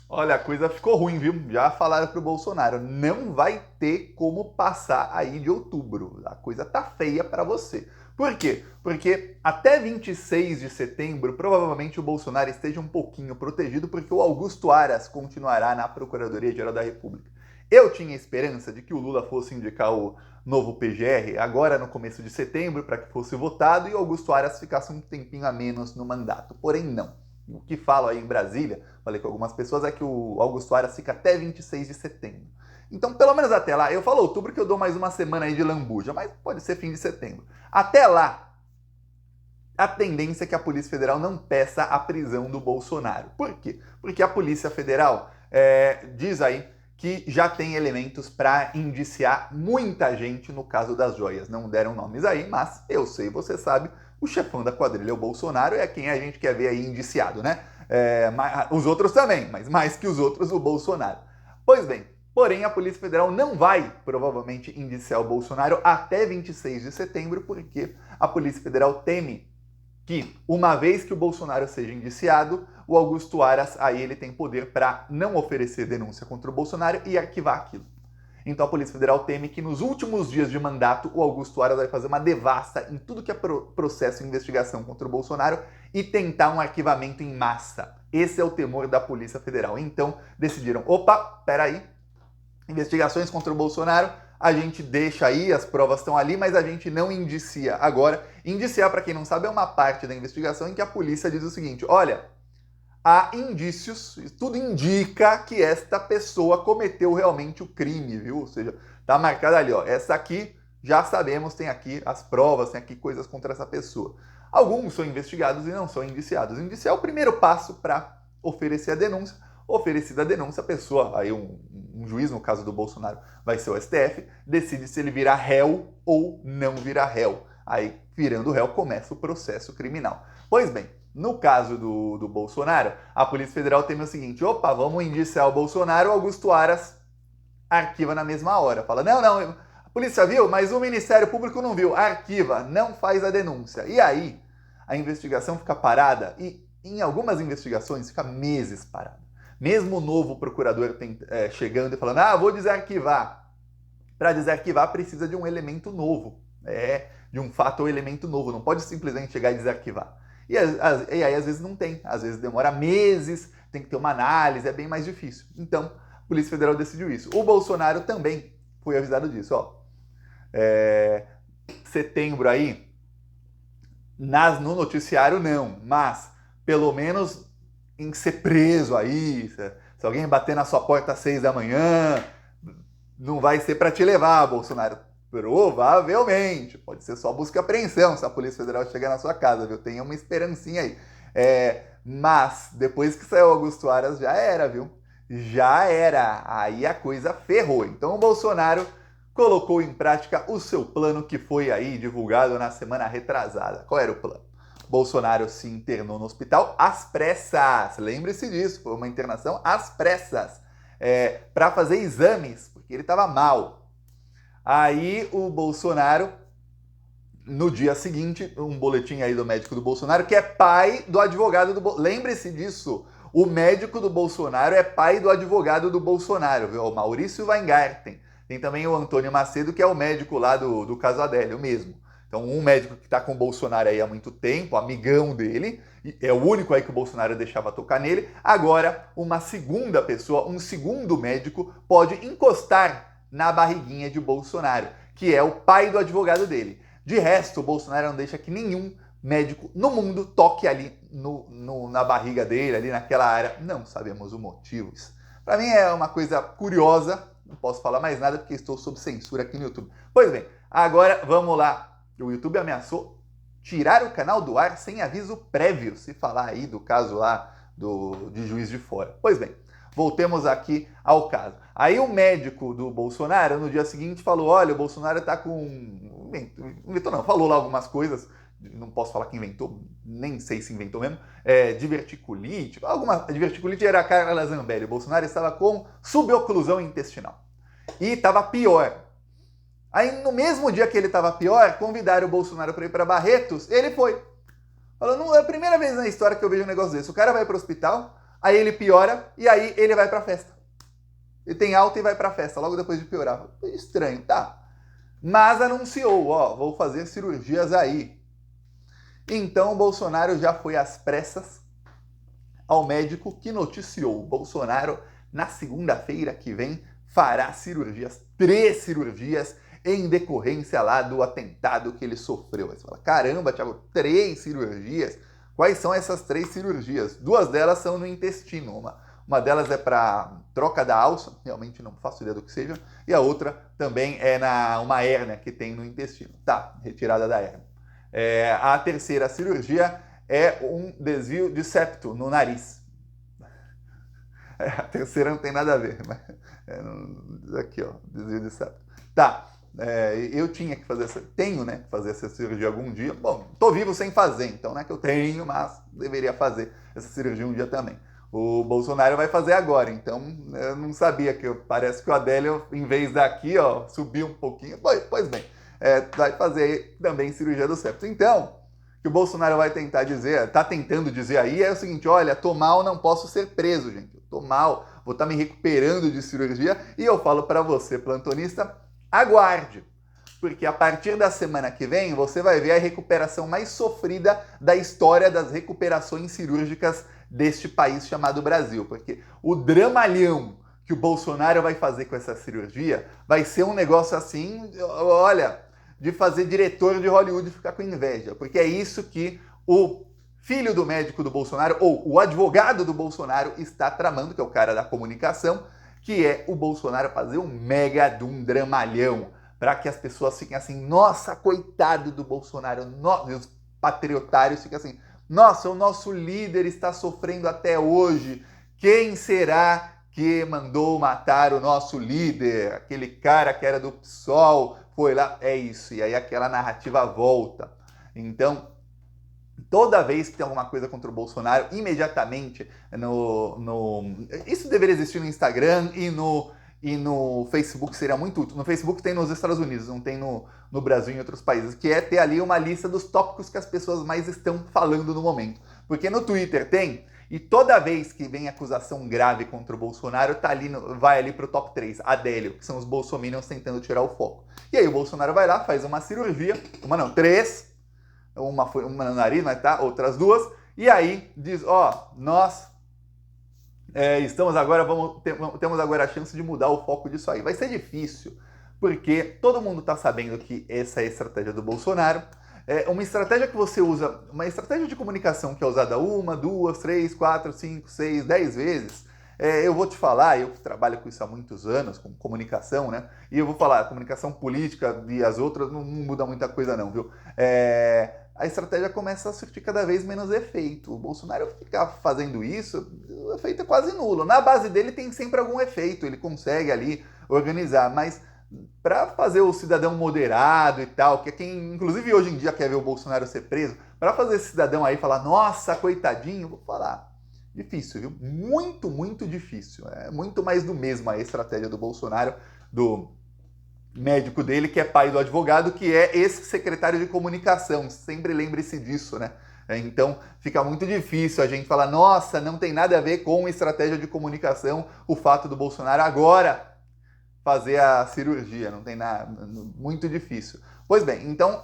Olha, a coisa ficou ruim, viu? Já falaram pro Bolsonaro, não vai ter como passar aí de outubro. A coisa tá feia para você. Por quê? Porque até 26 de setembro, provavelmente o Bolsonaro esteja um pouquinho protegido, porque o Augusto Aras continuará na Procuradoria-Geral da República. Eu tinha esperança de que o Lula fosse indicar o novo PGR agora no começo de setembro para que fosse votado e o Augusto Aras ficasse um tempinho a menos no mandato. Porém, não. O que falo aí em Brasília, falei com algumas pessoas, é que o Augusto Aras fica até 26 de setembro. Então, pelo menos até lá, eu falo outubro que eu dou mais uma semana aí de lambuja, mas pode ser fim de setembro. Até lá, a tendência é que a Polícia Federal não peça a prisão do Bolsonaro. Por quê? Porque a Polícia Federal diz aí que já tem elementos para indiciar muita gente no caso das joias. Não deram nomes aí, mas eu sei, você sabe, o chefão da quadrilha, o Bolsonaro, é quem a gente quer ver aí indiciado, né? Os outros também, mas mais que os outros, o Bolsonaro. Pois bem, porém a Polícia Federal não vai, provavelmente, indiciar o Bolsonaro até 26 de setembro, porque a Polícia Federal teme que, uma vez que o Bolsonaro seja indiciado, o Augusto Aras, aí ele tem poder para não oferecer denúncia contra o Bolsonaro e arquivar aquilo. Então a Polícia Federal teme que nos últimos dias de mandato o Augusto Aras vai fazer uma devassa em tudo que é processo e investigação contra o Bolsonaro e tentar um arquivamento em massa. Esse é o temor da Polícia Federal. Então decidiram, opa, peraí, investigações contra o Bolsonaro, a gente deixa aí, as provas estão ali, mas a gente não indicia. Agora, indiciar, para quem não sabe, é uma parte da investigação em que a polícia diz o seguinte: olha, há indícios, tudo indica que esta pessoa cometeu realmente o crime, viu? Ou seja, tá marcado ali, ó, essa aqui já sabemos, tem aqui as provas, tem aqui coisas contra essa pessoa. Alguns são investigados e não são indiciados. Indiciar é o primeiro passo para oferecer a denúncia. Oferecida a denúncia, a pessoa, aí um juiz, no caso do Bolsonaro, vai ser o STF, decide se ele virá réu ou não virá réu. Aí, virando réu, começa o processo criminal. Pois bem, no caso do Bolsonaro, a Polícia Federal teme o seguinte: opa, vamos indiciar o Bolsonaro, o Augusto Aras arquiva na mesma hora. Fala, não, a polícia viu, mas o Ministério Público não viu. Arquiva, não faz a denúncia. E aí, a investigação fica parada e, em algumas investigações, fica meses parada. Mesmo o novo procurador chegando e falando, vou desarquivar. Para desarquivar, precisa de um elemento novo. De um fato ou elemento novo. Não pode simplesmente chegar e desarquivar. E aí, às vezes, não tem. Às vezes demora meses, tem que ter uma análise, é bem mais difícil. Então, a Polícia Federal decidiu isso. O Bolsonaro também foi avisado disso. Setembro aí, no noticiário não, mas pelo menos em ser preso aí, se alguém bater na sua porta às 6 da manhã, não vai ser para te levar, Bolsonaro. Provavelmente. Pode ser só busca e apreensão se a Polícia Federal chegar na sua casa, viu? Tenha uma esperancinha aí. Mas, depois que saiu o Augusto Aras, já era, viu? Já era. Aí a coisa ferrou. Então o Bolsonaro colocou em prática o seu plano que foi aí divulgado na semana retrasada. Qual era o plano? Bolsonaro se internou no hospital às pressas. Lembre-se disso, foi uma internação às pressas. Para fazer exames, porque ele estava mal. Aí o Bolsonaro, no dia seguinte, um boletim aí do médico do Bolsonaro, que é pai do advogado do Bolsonaro. Lembre-se disso, o médico do Bolsonaro é pai do advogado do Bolsonaro, viu? O Maurício Weingarten. Tem também o Antônio Macedo, que é o médico lá do caso Adélio mesmo. Então, um médico que está com o Bolsonaro aí há muito tempo, amigão dele, é o único aí que o Bolsonaro deixava tocar nele. Agora, uma segunda pessoa, um segundo médico, pode encostar na barriguinha de Bolsonaro, que é o pai do advogado dele. De resto, o Bolsonaro não deixa que nenhum médico no mundo toque ali na barriga dele, ali naquela área. Não sabemos o motivo. Para mim é uma coisa curiosa, não posso falar mais nada porque estou sob censura aqui no YouTube. Pois bem, agora vamos lá. O YouTube ameaçou tirar o canal do ar sem aviso prévio, se falar aí do caso lá de Juiz de Fora. Pois bem, voltemos aqui ao caso. Aí o médico do Bolsonaro, no dia seguinte, falou, olha, o Bolsonaro tá com... Inventou não, falou lá algumas coisas, não posso falar que inventou, nem sei se inventou mesmo, diverticulite, diverticulite era a Carla Zambelli, o Bolsonaro estava com suboclusão intestinal. E estava pior. Aí, no mesmo dia que ele estava pior, convidaram o Bolsonaro para ir para Barretos, ele foi. Falou, não é a primeira vez na história que eu vejo um negócio desse. O cara vai para o hospital, aí ele piora e aí ele vai pra festa. Ele tem alta e vai pra festa, logo depois de piorar. Estranho, tá? Mas anunciou, ó, vou fazer cirurgias aí. Então o Bolsonaro já foi às pressas ao médico que noticiou: o Bolsonaro, na segunda-feira que vem, fará cirurgias, 3 cirurgias, em decorrência lá do atentado que ele sofreu. Aí você fala, caramba, Thiago, 3 cirurgias? Quais são essas 3 cirurgias? 2 delas são no intestino. Uma delas é para troca da alça, realmente não faço ideia do que seja, e a outra também é uma hérnia que tem no intestino. Tá, retirada da hérnia. A terceira cirurgia é um desvio de septo no nariz. A terceira não tem nada a ver, mas aqui, ó, desvio de septo. Tá, eu tinha que fazer tenho, né, que fazer essa cirurgia algum dia. Bom, tô vivo sem fazer, então não é que eu tenho, mas deveria fazer essa cirurgia um dia também. O Bolsonaro vai fazer agora, então eu não sabia parece que o Adélio, em vez daqui, ó, subiu um pouquinho. Pois bem, vai fazer também cirurgia do septo. Então, o que o Bolsonaro vai tentar dizer, tá tentando dizer aí, é o seguinte: olha, tô mal, não posso ser preso, gente. Eu tô mal, vou estar me recuperando de cirurgia, e eu falo para você, plantonista, aguarde. Porque a partir da semana que vem, você vai ver a recuperação mais sofrida da história das recuperações cirúrgicas deste país chamado Brasil. Porque o dramalhão que o Bolsonaro vai fazer com essa cirurgia vai ser um negócio assim, olha, de fazer diretor de Hollywood ficar com inveja. Porque é isso que o filho do médico do Bolsonaro, ou o advogado do Bolsonaro, está tramando, que é o cara da comunicação, que é o Bolsonaro fazer um mega de um dramalhão, para que as pessoas fiquem assim, nossa, coitado do Bolsonaro, os patriotários fiquem assim, nossa, o nosso líder está sofrendo até hoje, quem será que mandou matar o nosso líder? Aquele cara que era do PSOL, foi lá, é isso, e aí aquela narrativa volta. Então, toda vez que tem alguma coisa contra o Bolsonaro, imediatamente isso deveria existir no Instagram e no Facebook, seria muito útil. No Facebook tem nos Estados Unidos, não tem no Brasil e em outros países, que é ter ali uma lista dos tópicos que as pessoas mais estão falando no momento. Porque no Twitter tem, e toda vez que vem acusação grave contra o Bolsonaro, vai ali pro top 3, Adélio, que são os bolsominions tentando tirar o foco. E aí o Bolsonaro vai lá, faz uma cirurgia, 3, uma no nariz, mas tá, outras 2, e aí diz, ó, nós estamos agora, temos agora a chance de mudar o foco disso aí. Vai ser difícil, porque todo mundo está sabendo que essa é a estratégia do Bolsonaro. É uma estratégia que você usa, uma estratégia de comunicação que é usada 1, 2, 3, 4, 5, 6, 10 vezes. Eu vou te falar, eu trabalho com isso há muitos anos, com comunicação, né? E eu vou falar, a comunicação política e as outras não muda muita coisa não, viu? A estratégia começa a surtir cada vez menos efeito. O Bolsonaro ficar fazendo isso, o efeito é quase nulo. Na base dele tem sempre algum efeito, ele consegue ali organizar, mas para fazer o cidadão moderado e tal, que é quem inclusive hoje em dia quer ver o Bolsonaro ser preso, para fazer esse cidadão aí falar, nossa, coitadinho, vou falar, difícil, viu? Muito, muito difícil. É muito mais do mesmo a estratégia do Bolsonaro, do médico dele, que é pai do advogado, que é esse secretário de comunicação. Sempre lembre-se disso, né? Então fica muito difícil a gente falar, nossa, não tem nada a ver com estratégia de comunicação o fato do Bolsonaro agora fazer a cirurgia, não tem nada, muito difícil. Pois bem, então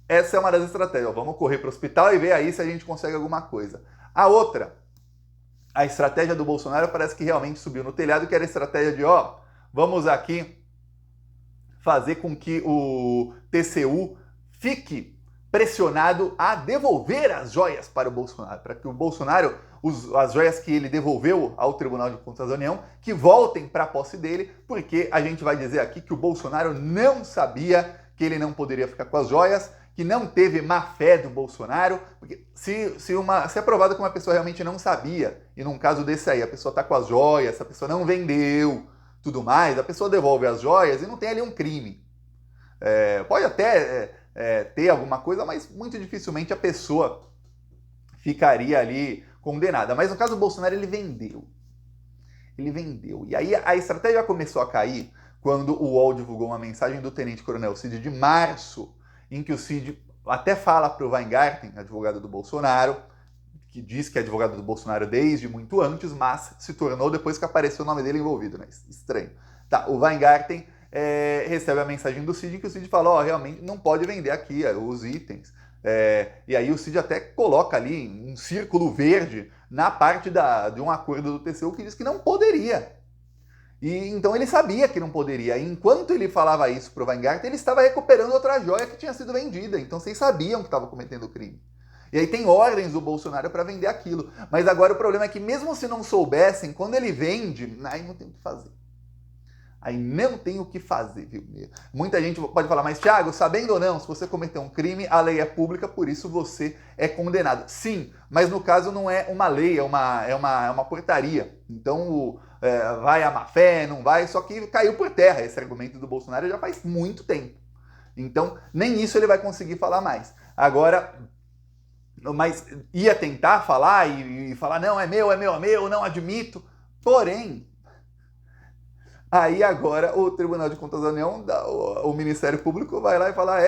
essa é uma das estratégias. Vamos correr para o hospital e ver aí se a gente consegue alguma coisa. A outra, a estratégia do Bolsonaro parece que realmente subiu no telhado, que era a estratégia de, vamos aqui fazer com que o TCU fique pressionado a devolver as joias para o Bolsonaro, para que o Bolsonaro, as joias que ele devolveu ao Tribunal de Contas da União, que voltem para a posse dele, porque a gente vai dizer aqui que o Bolsonaro não sabia que ele não poderia ficar com as joias, que não teve má fé do Bolsonaro, porque se é provado que uma pessoa realmente não sabia, e num caso desse aí, a pessoa está com as joias, a pessoa não vendeu, tudo mais, a pessoa devolve as joias e não tem ali um crime. Pode até ter alguma coisa, mas muito dificilmente a pessoa ficaria ali condenada. Mas no caso do Bolsonaro, ele vendeu. Ele vendeu. E aí a estratégia começou a cair quando o UOL divulgou uma mensagem do Tenente Coronel Cid de março, em que o Cid até fala para o Weingarten, advogado do Bolsonaro, que diz que é advogado do Bolsonaro desde muito antes, mas se tornou depois que apareceu o nome dele envolvido, né? Estranho. Tá, o Weingarten recebe a mensagem do Cid, que o Cid fala, realmente não pode vender aqui os itens. E aí o Cid até coloca ali um círculo verde na parte de um acordo do TCU que diz que não poderia. E então ele sabia que não poderia. E enquanto ele falava isso pro Weingarten, ele estava recuperando outra joia que tinha sido vendida. Então vocês sabiam que estava cometendo crime. E aí tem ordens do Bolsonaro para vender aquilo. Mas agora o problema é que mesmo se não soubessem, quando ele vende, aí não tem o que fazer. Aí não tem o que fazer, viu? Muita gente pode falar, mas Thiago, sabendo ou não, se você cometeu um crime, a lei é pública, por isso você é condenado. Sim, mas no caso não é uma lei, é uma portaria. Então vai a má fé, não vai, só que caiu por terra esse argumento do Bolsonaro já faz muito tempo. Então nem isso ele vai conseguir falar mais. Agora, mas ia tentar falar e falar, não, é meu, não admito. Porém, aí agora o Tribunal de Contas da União, o Ministério Público vai lá e fala,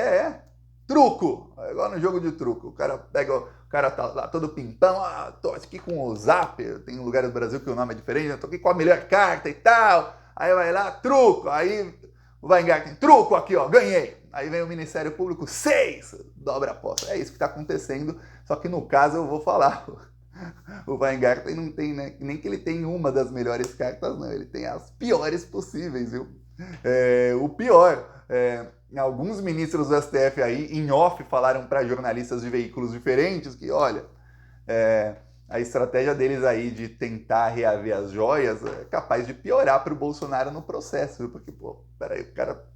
truco, é igual no jogo de truco. O cara pega, o cara tá lá todo pimpão, tô aqui com o Zap, tem lugares do Brasil que o nome é diferente, tô aqui com a melhor carta e tal, aí vai lá, truco, aí o Weingarten, truco aqui, ganhei. Aí vem o Ministério Público, 6, dobra a aposta. É isso que está acontecendo, só que no caso eu vou falar, o Weingarten não tem, né, nem que ele tem uma das melhores cartas, não, ele tem as piores possíveis, viu? O pior, alguns ministros do STF aí, em off, falaram para jornalistas de veículos diferentes que, olha, a estratégia deles aí de tentar reaver as joias é capaz de piorar para o Bolsonaro no processo, viu? Porque, peraí, o cara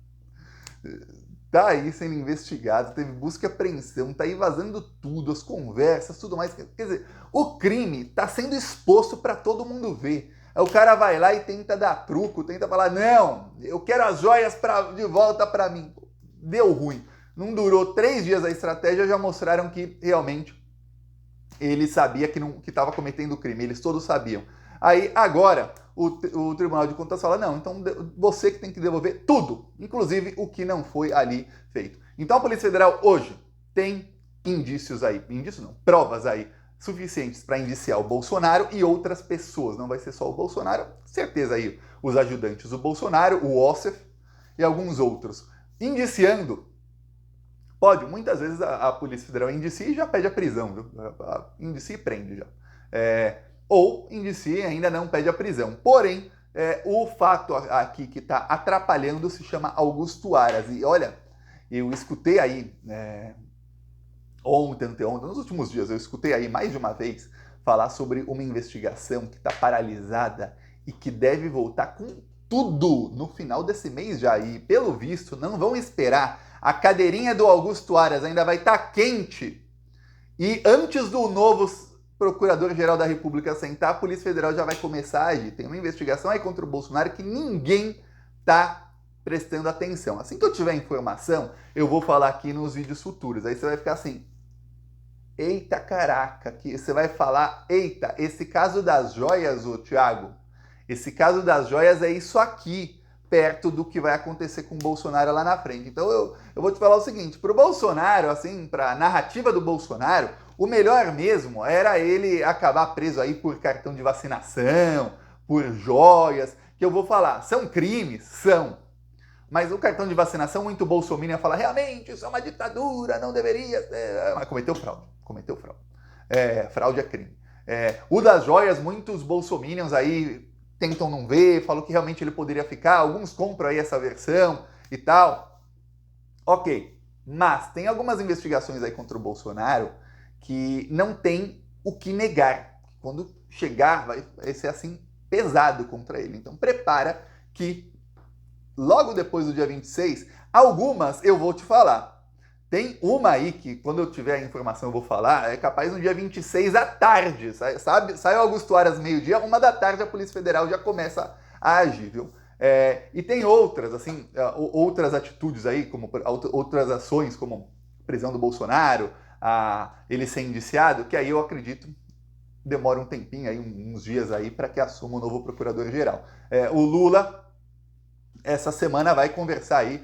tá aí sendo investigado, teve busca e apreensão, tá aí vazando tudo, as conversas, tudo mais. Quer dizer, o crime tá sendo exposto para todo mundo ver. Aí o cara vai lá e tenta dar truco, tenta falar, não, eu quero as joias de volta para mim. Deu ruim. Não durou 3 dias a estratégia, já mostraram que realmente ele sabia que estava cometendo crime, eles todos sabiam. Aí agora o Tribunal de Contas fala, não, então você que tem que devolver tudo, inclusive o que não foi ali feito. Então a Polícia Federal hoje tem provas aí suficientes para indiciar o Bolsonaro e outras pessoas, não vai ser só o Bolsonaro, certeza aí, os ajudantes do Bolsonaro, o Ossef e alguns outros. Indiciando, muitas vezes a Polícia Federal indicia e já pede a prisão, viu? Indicia e prende já. Ou indicia e ainda não pede a prisão. Porém, o fato aqui que está atrapalhando se chama Augusto Aras. E olha, eu escutei aí, ontem, nos últimos dias, eu escutei aí mais de uma vez falar sobre uma investigação que está paralisada e que deve voltar com tudo no final desse mês já. E, pelo visto, não vão esperar. A cadeirinha do Augusto Aras ainda vai estar quente. E antes do novo Procurador-Geral da República sentar, a Polícia Federal já vai começar a agir. Tem uma investigação aí contra o Bolsonaro que ninguém está prestando atenção. Assim que eu tiver informação, eu vou falar aqui nos vídeos futuros. Aí você vai ficar assim, eita caraca, que você vai falar, eita, esse caso das joias, ô Thiago, esse caso das joias é isso aqui, perto do que vai acontecer com o Bolsonaro lá na frente. Então eu vou te falar o seguinte, pro Bolsonaro, assim, pra narrativa do Bolsonaro, o melhor mesmo era ele acabar preso aí por cartão de vacinação, por joias, que eu vou falar, são crimes? São. Mas o cartão de vacinação, muito bolsominion fala, realmente, isso é uma ditadura, não deveria ser. Mas cometeu fraude. Fraude é crime. O das joias, muitos bolsominions aí tentam não ver, falam que realmente ele poderia ficar, alguns compram aí essa versão e tal. Ok, mas tem algumas investigações aí contra o Bolsonaro que não tem o que negar. Quando chegar, vai ser assim, pesado contra ele. Então prepara que logo depois do dia 26, algumas eu vou te falar. Tem uma aí que, quando eu tiver a informação, eu vou falar, é capaz no dia 26 à tarde, sabe? Sai o Augusto Aras meio-dia, 1 da tarde a Polícia Federal já começa a agir, viu? E tem outras, assim, outras atitudes aí, como outras ações, como prisão do Bolsonaro, ele ser indiciado, que aí eu acredito demora um tempinho, aí, uns dias aí, para que assuma o novo Procurador-Geral. O Lula, essa semana, vai conversar aí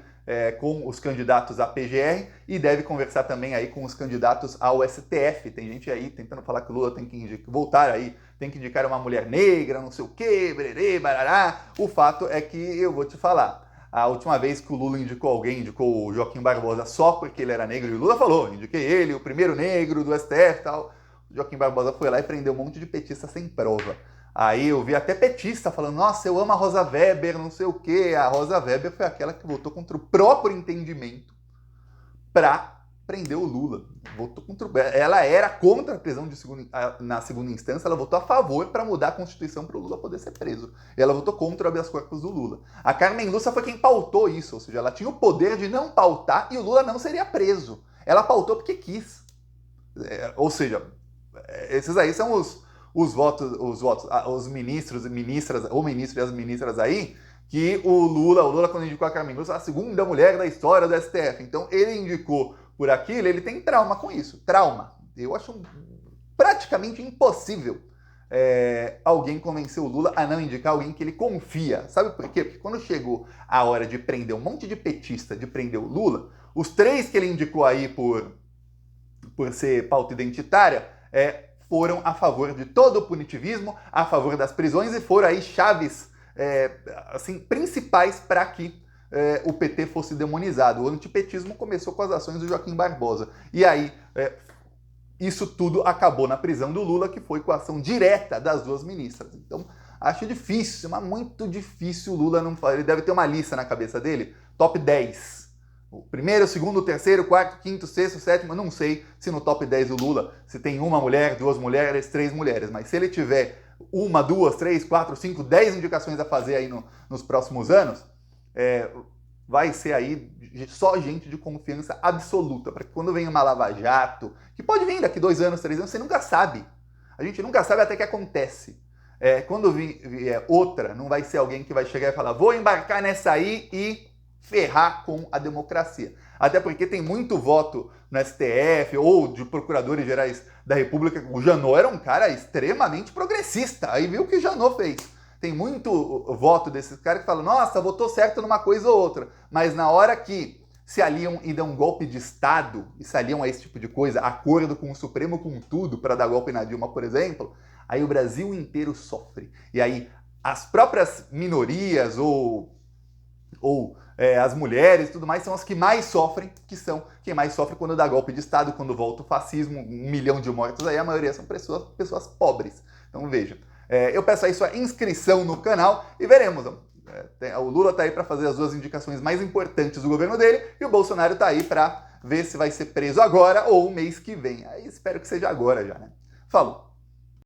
com os candidatos à PGR e deve conversar também aí com os candidatos ao STF. Tem gente aí tentando falar que o Lula tem que voltar aí, tem que indicar uma mulher negra, não sei o quê, bererê, barará. O fato é que eu vou te falar. A última vez que o Lula indicou alguém, indicou o Joaquim Barbosa só porque ele era negro, e o Lula falou, indiquei ele, o primeiro negro do STF e tal. O Joaquim Barbosa foi lá e prendeu um monte de petista sem prova. Aí eu vi até petista falando, nossa, eu amo a Rosa Weber, não sei o quê. A Rosa Weber foi aquela que votou contra o próprio entendimento para prender o Lula. Votou contra, ela era contra a prisão na segunda instância, ela votou a favor para mudar a Constituição para o Lula poder ser preso. E ela votou contra o habeas corpus do Lula. A Carmen Lúcia foi quem pautou isso, ou seja, ela tinha o poder de não pautar e o Lula não seria preso. Ela pautou porque quis. Ou seja, esses aí são os votos, os ministros e ministras, o ministro e as ministras aí, que o Lula quando indicou a Carmen Lúcia, a segunda mulher da história do STF. Então ele indicou por aquilo, ele tem trauma com isso. Trauma. Eu acho praticamente impossível alguém convencer o Lula a não indicar alguém que ele confia. Sabe por quê? Porque quando chegou a hora de prender um monte de petista, de prender o Lula, os 3 que ele indicou aí por ser pauta identitária, foram a favor de todo o punitivismo, a favor das prisões e foram aí chaves assim, principais para que o PT fosse demonizado. O antipetismo começou com as ações do Joaquim Barbosa. E aí, isso tudo acabou na prisão do Lula, que foi com a ação direta das 2 ministras. Então, acho difícil, mas muito difícil o Lula não falar. Ele deve ter uma lista na cabeça dele, top 10. O primeiro, segundo, terceiro, quarto, quinto, sexto, sétimo, eu não sei se no top 10 do Lula se tem uma mulher, 2 mulheres, 3 mulheres, mas se ele tiver 1, 2, 3, 4, 5, 10 indicações a fazer aí nos próximos anos, vai ser aí só gente de confiança absoluta, para que quando vem uma Lava Jato, que pode vir daqui 2 anos, 3 anos, você nunca sabe. A gente nunca sabe até que acontece. Quando vier outra, não vai ser alguém que vai chegar e falar, vou embarcar nessa aí e ferrar com a democracia. Até porque tem muito voto no STF ou de procuradores gerais da República. O Janot era um cara extremamente progressista. Aí viu o que o Janot fez. Tem muito voto desses caras que falam, nossa, votou certo numa coisa ou outra. Mas na hora que se aliam e dão um golpe de Estado, e se aliam a esse tipo de coisa, acordo com o Supremo com tudo para dar golpe na Dilma, por exemplo, aí o Brasil inteiro sofre. E aí as próprias minorias ou as mulheres e tudo mais são as que mais sofrem, quem mais sofre quando dá golpe de Estado, quando volta o fascismo, 1 milhão de mortos, aí a maioria são pessoas pobres. Então veja, eu peço aí sua inscrição no canal e veremos. O Lula tá aí para fazer as 2 indicações mais importantes do governo dele e o Bolsonaro tá aí para ver se vai ser preso agora ou o mês que vem. Aí espero que seja agora já, né? Falou!